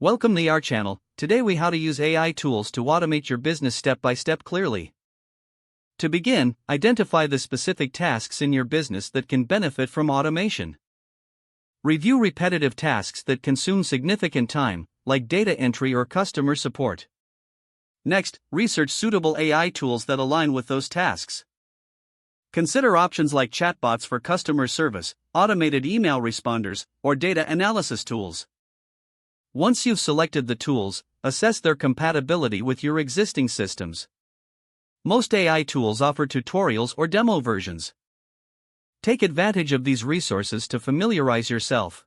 Welcome to our channel. Today we how to use AI tools to automate your business step by step clearly. To begin, identify the specific tasks in your business that can benefit from automation. Review repetitive tasks that consume significant time, like data entry or customer support. Next, research suitable AI tools that align with those tasks. Consider options like chatbots for customer service, automated email responders, or data analysis tools. Once you've selected the tools, assess their compatibility with your existing systems. Most AI tools offer tutorials or demo versions. Take advantage of these resources to familiarize yourself.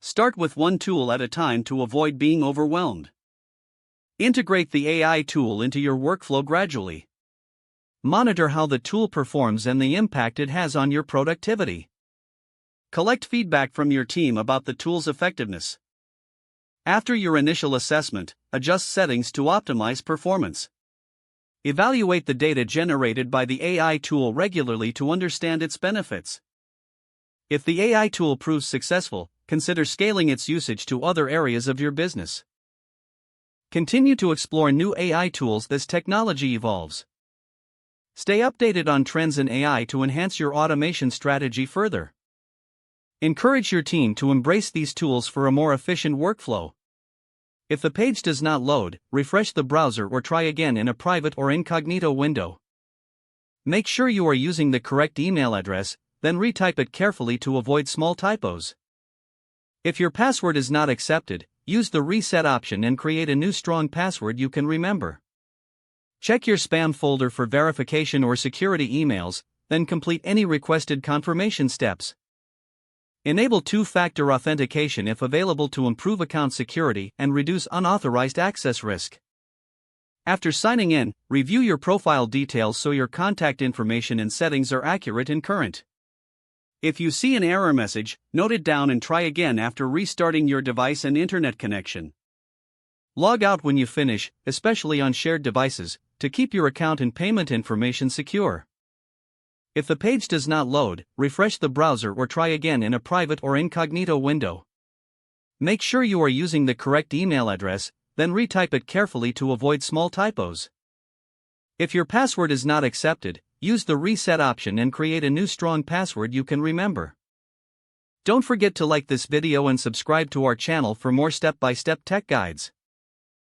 Start with one tool at a time to avoid being overwhelmed. Integrate the AI tool into your workflow gradually. Monitor how the tool performs and the impact it has on your productivity. Collect feedback from your team about the tool's effectiveness. After your initial assessment, adjust settings to optimize performance. Evaluate the data generated by the AI tool regularly to understand its benefits. If the AI tool proves successful, consider scaling its usage to other areas of your business. Continue to explore new AI tools as technology evolves. Stay updated on trends in AI to enhance your automation strategy further. Encourage your team to embrace these tools for a more efficient workflow. If the page does not load, refresh the browser or try again in a private or incognito window. Make sure you are using the correct email address, then retype it carefully to avoid small typos. If your password is not accepted, use the reset option and create a new strong password you can remember. Check your spam folder for verification or security emails, then complete any requested confirmation steps. Enable two-factor authentication if available to improve account security and reduce unauthorized access risk. After signing in, review your profile details so your contact information and settings are accurate and current. If you see an error message, note it down and try again after restarting your device and internet connection. Log out when you finish, especially on shared devices, to keep your account and payment information secure. If the page does not load, refresh the browser or try again in a private or incognito window. Make sure you are using the correct email address, then retype it carefully to avoid small typos. If your password is not accepted, use the reset option and create a new strong password you can remember. Don't forget to like this video and subscribe to our channel for more step-by-step tech guides.